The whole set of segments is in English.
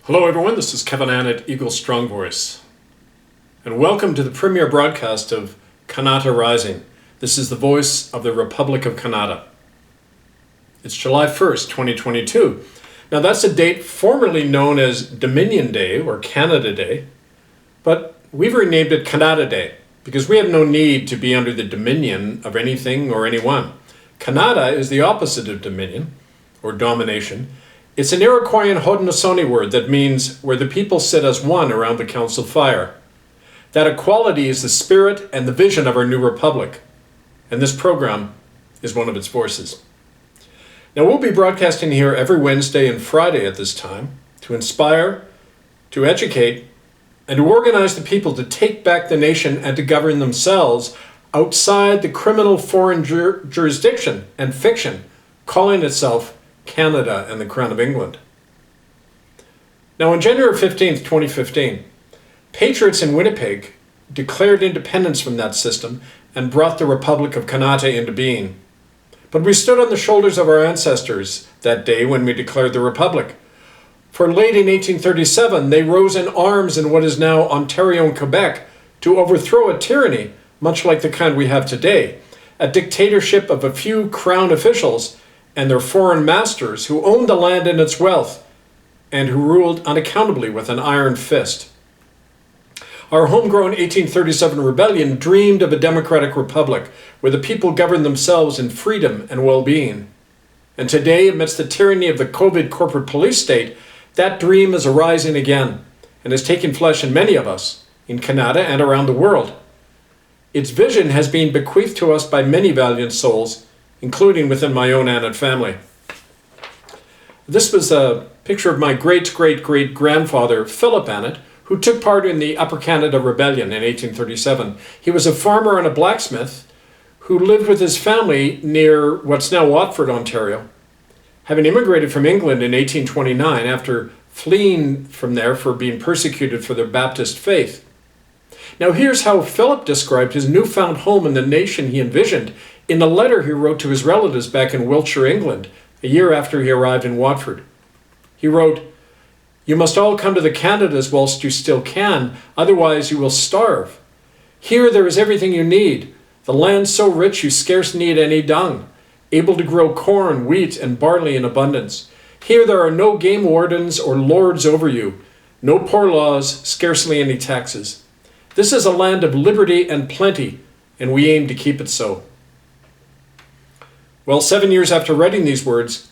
Hello everyone, this is Kevin Annett, Eagle Strong Voice, and welcome to the premiere broadcast of Kanata Rising. This is the voice of the Republic of Kanata. It's July 1st, 2022. Now that's a date formerly known as Dominion Day or Canada Day, but we've renamed it Kanata Day because we have no need to be under the dominion of anything or anyone. Kanata is the opposite of dominion or domination. It's an Iroquoian Haudenosaunee word that means where the people sit as one around the council fire. That equality is the spirit and the vision of our new republic, and this program is one of its forces. Now we'll be broadcasting here every Wednesday and Friday at this time to inspire, to educate, and to organize the people to take back the nation and to govern themselves outside the criminal foreign jurisdiction and fiction calling itself Canada and the Crown of England. Now on January 15th, 2015, patriots in Winnipeg declared independence from that system and brought the Republic of Kanata into being. But we stood on the shoulders of our ancestors that day when we declared the Republic. For late in 1837, they rose in arms in what is now Ontario and Quebec to overthrow a tyranny, much like the kind we have today, a dictatorship of a few crown officials and their foreign masters who owned the land and its wealth and who ruled unaccountably with an iron fist. Our homegrown 1837 rebellion dreamed of a democratic republic where the people governed themselves in freedom and well-being. And today, amidst the tyranny of the COVID corporate police state, that dream is arising again and is taking flesh in many of us, in Kanata and around the world. Its vision has been bequeathed to us by many valiant souls, including within my own Annett family. This was a picture of my great-great-great-grandfather, Philip Annett, who took part in the Upper Canada Rebellion in 1837. He was a farmer and a blacksmith who lived with his family near what's now Watford, Ontario, having immigrated from England in 1829 after fleeing from there for being persecuted for their Baptist faith. Now here's how Philip described his newfound home in the nation he envisioned in a letter he wrote to his relatives back in Wiltshire, England, a year after he arrived in Watford. He wrote, "You must all come to the Canadas whilst you still can, otherwise you will starve. Here there is everything you need, the land so rich you scarce need any dung, able to grow corn, wheat, and barley in abundance. Here there are no game wardens or lords over you, no poor laws, scarcely any taxes. This is a land of liberty and plenty, and we aim to keep it so." Well, 7 years after writing these words,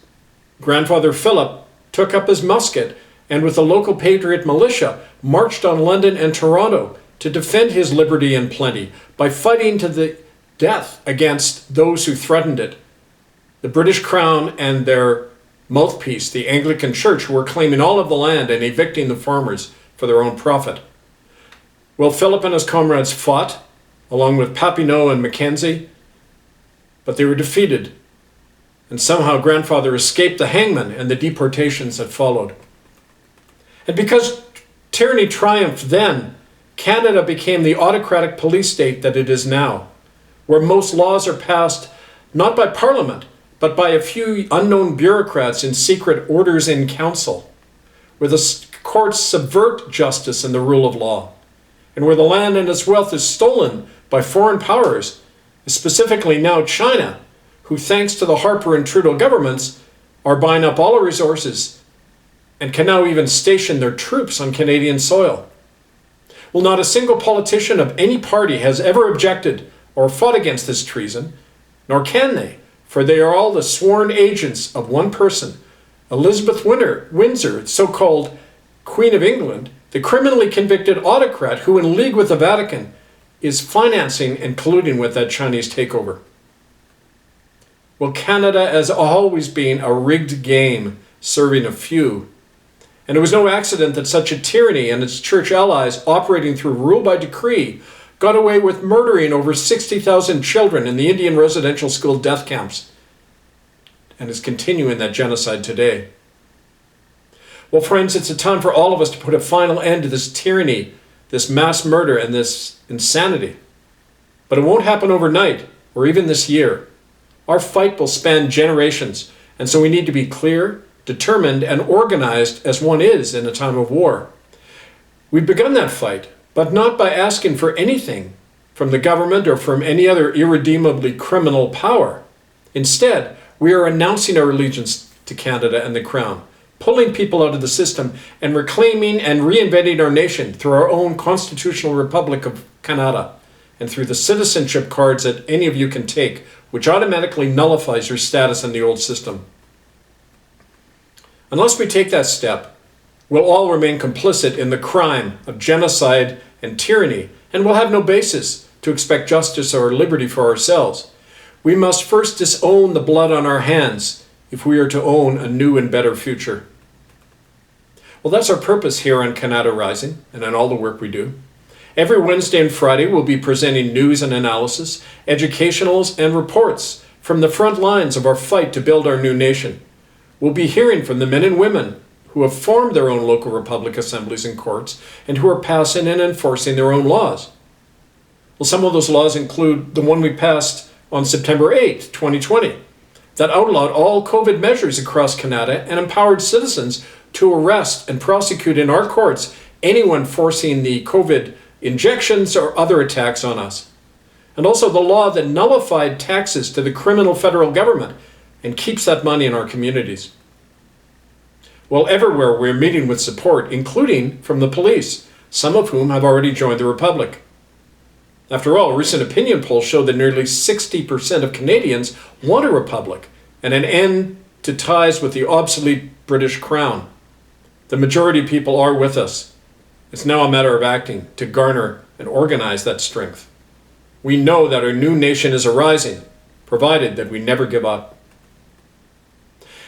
Grandfather Philip took up his musket and with the local patriot militia marched on London and Toronto to defend his liberty and plenty by fighting to the death against those who threatened it. The British Crown and their mouthpiece, the Anglican Church, who were claiming all of the land and evicting the farmers for their own profit. Well, Philip and his comrades fought, along with Papineau and Mackenzie, but they were defeated. And somehow Grandfather escaped the hangman and the deportations that followed. And because tyranny triumphed then, Canada became the autocratic police state that it is now, where most laws are passed not by Parliament, but by a few unknown bureaucrats in secret orders in council, where the courts subvert justice and the rule of law, and where the land and its wealth is stolen by foreign powers, specifically now China, who thanks to the Harper and Trudeau governments are buying up all our resources and can now even station their troops on Canadian soil. Well, not a single politician of any party has ever objected or fought against this treason, nor can they, for they are all the sworn agents of one person, Elizabeth Windsor, so-called Queen of England, the criminally convicted autocrat who, in league with the Vatican, is financing and colluding with that Chinese takeover. Well, Canada has always been a rigged game serving a few. And it was no accident that such a tyranny and its church allies operating through rule by decree got away with murdering over 60,000 children in the Indian residential school death camps and is continuing that genocide today. Well, friends, it's a time for all of us to put a final end to this tyranny, this mass murder, and this insanity. But it won't happen overnight or even this year. Our fight will span generations, and so we need to be clear determined, and organized as one is in a time of war. We've begun that fight, but not by asking for anything from the government or from any other irredeemably criminal power. Instead, we are announcing our allegiance to Canada and the Crown, pulling people out of the system and reclaiming and reinventing our nation through our own constitutional Republic of Kanata and through the citizenship cards that any of you can take, which automatically nullifies your status in the old system. Unless we take that step, we'll all remain complicit in the crime of genocide and tyranny, and we'll have no basis to expect justice or liberty for ourselves. We must first disown the blood on our hands if we are to own a new and better future. Well, that's our purpose here on Kanata Rising and on all the work we do. Every Wednesday and Friday, we'll be presenting news and analysis, educationals, and reports from the front lines of our fight to build our new nation. We'll be hearing from the men and women who have formed their own local republic assemblies and courts and who are passing and enforcing their own laws. Well, some of those laws include the one we passed on September 8th, 2020, that outlawed all COVID measures across Kanata and empowered citizens to arrest and prosecute in our courts anyone forcing the COVID injections or other attacks on us. And also the law that nullified taxes to the criminal federal government and keeps that money in our communities. Well, everywhere we're meeting with support, including from the police, some of whom have already joined the Republic. After all, recent opinion polls show that nearly 60% of Canadians want a republic and an end to ties with the obsolete British Crown. The majority of people are with us. It's now a matter of acting to garner and organize that strength. We know that our new nation is arising, provided that we never give up.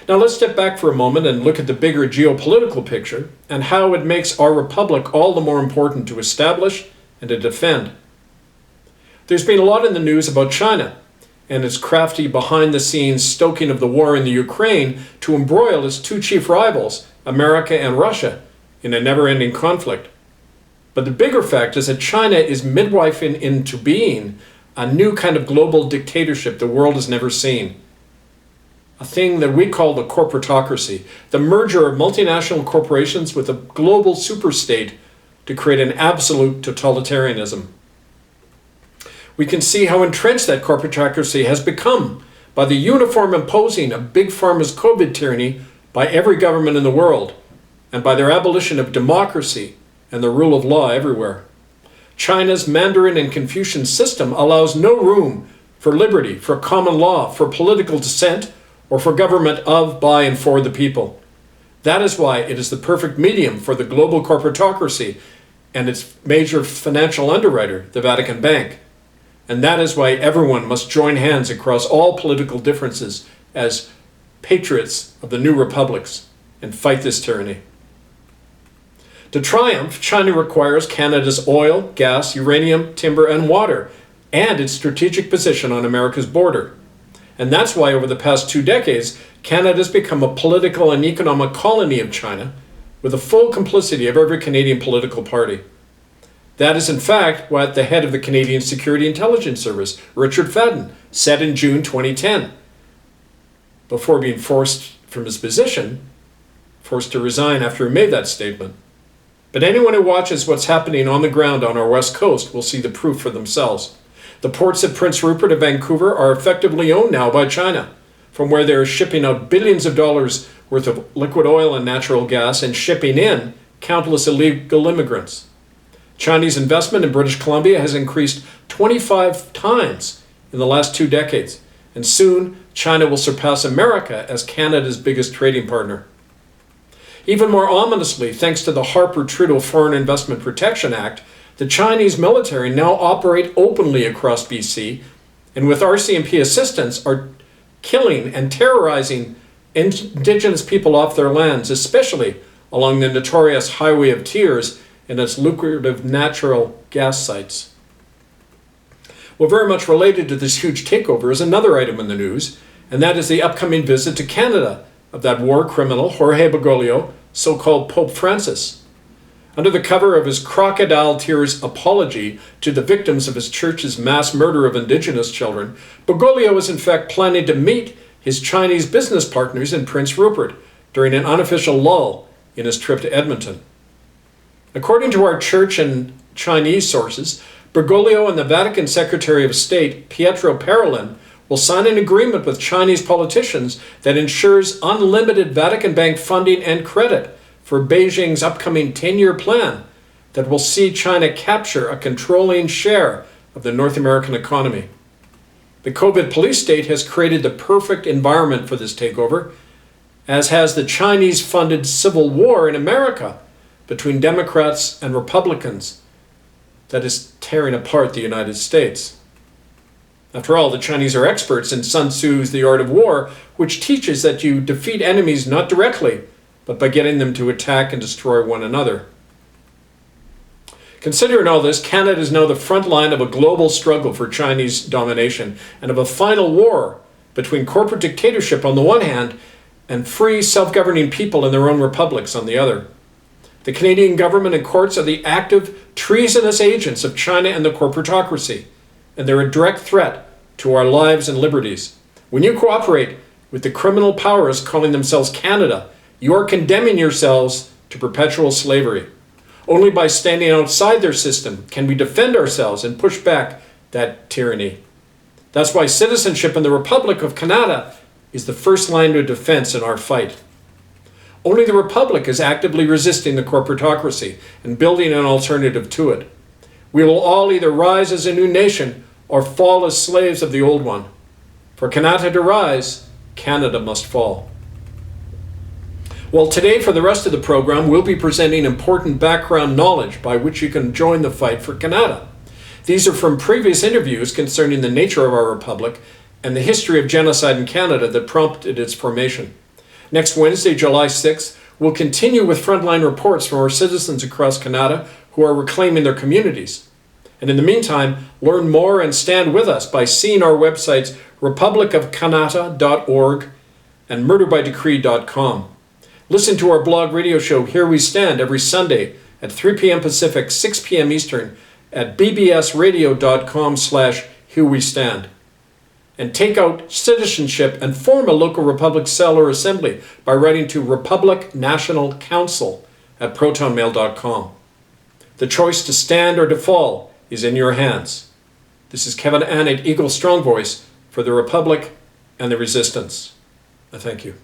Now let's step back for a moment and look at the bigger geopolitical picture and how it makes our republic all the more important to establish and to defend. There's been a lot in the news about China and its crafty behind-the-scenes stoking of the war in the Ukraine to embroil its two chief rivals, America and Russia, in a never-ending conflict. But the bigger fact is that China is midwifing into being a new kind of global dictatorship the world has never seen. A thing that we call the corporatocracy, the merger of multinational corporations with a global superstate to create an absolute totalitarianism. We can see how entrenched that corporatocracy has become by the uniform imposing of Big Pharma's COVID tyranny by every government in the world, and by their abolition of democracy and the rule of law everywhere. China's Mandarin and Confucian system allows no room for liberty, for common law, for political dissent, or for government of, by, and for the people. That is why it is the perfect medium for the global corporatocracy and its major financial underwriter, the Vatican Bank. And that is why everyone must join hands across all political differences as patriots of the new republics and fight this tyranny. To triumph, China requires Canada's oil, gas, uranium, timber, and water, and its strategic position on America's border. And that's why over the past 2 decades, Canada has become a political and economic colony of China, with the full complicity of every Canadian political party. That is in fact what the head of the Canadian Security Intelligence Service, Richard Fadden, said in June 2010, before being forced from his position, forced to resign after he made that statement. But anyone who watches what's happening on the ground on our west coast will see the proof for themselves. The ports of Prince Rupert and Vancouver are effectively owned now by China, from where they're shipping out billions of dollars worth of liquid oil and natural gas and shipping in countless illegal immigrants. Chinese investment in British Columbia has increased 25 times in the last 2 decades, and soon China will surpass America as Canada's biggest trading partner. Even more ominously, thanks to the Harper-Trudeau Foreign Investment Protection Act, the Chinese military now operate openly across BC, and with RCMP assistance are killing and terrorizing Indigenous people off their lands, especially along the notorious Highway of Tears and its lucrative natural gas sites. Well, very much related to this huge takeover is another item in the news, and that is the upcoming visit to Canada of that war criminal, Jorge Bergoglio, so-called Pope Francis. Under the cover of his crocodile tears apology to the victims of his church's mass murder of Indigenous children, Bergoglio is in fact planning to meet his Chinese business partners in Prince Rupert during an unofficial lull in his trip to Edmonton. According to our church and Chinese sources, Bergoglio and the Vatican Secretary of State, Pietro Parolin, will sign an agreement with Chinese politicians that ensures unlimited Vatican Bank funding and credit for Beijing's upcoming 10-year plan that will see China capture a controlling share of the North American economy. The COVID police state has created the perfect environment for this takeover, as has the Chinese-funded civil war in America between Democrats and Republicans that is tearing apart the United States. After all, the Chinese are experts in Sun Tzu's The Art of War, which teaches that you defeat enemies not directly, but by getting them to attack and destroy one another. Considering all this, Canada is now the front line of a global struggle for Chinese domination and of a final war between corporate dictatorship on the one hand and free, self-governing people in their own republics on the other. The Canadian government and courts are the active, treasonous agents of China and the corporatocracy, and they're a direct threat to our lives and liberties. When you cooperate with the criminal powers calling themselves Canada, you are condemning yourselves to perpetual slavery. Only by standing outside their system can we defend ourselves and push back that tyranny. That's why citizenship in the Republic of Kanata is the first line of defense in our fight. Only the Republic is actively resisting the corporatocracy and building an alternative to it. We will all either rise as a new nation or fall as slaves of the old one. For Kanata to rise, Canada must fall. Well, today, for the rest of the program, we'll be presenting important background knowledge by which you can join the fight for Kanata. These are from previous interviews concerning the nature of our republic and the history of genocide in Canada that prompted its formation. Next Wednesday, July 6th, we'll continue with frontline reports from our citizens across Kanata who are reclaiming their communities. And in the meantime, learn more and stand with us by seeing our websites republicofkanata.org and murderbydecree.com. Listen to our blog radio show Here We Stand every Sunday at 3 p.m. Pacific, 6 p.m. Eastern at bbsradio.com/herewestand. And take out citizenship and form a local Republic cell or assembly by writing to Republic National Council at protonmail.com. The choice to stand or to fall is in your hands. This is Kevin Annett, Eagle Strong Voice for the Republic and the Resistance. I thank you.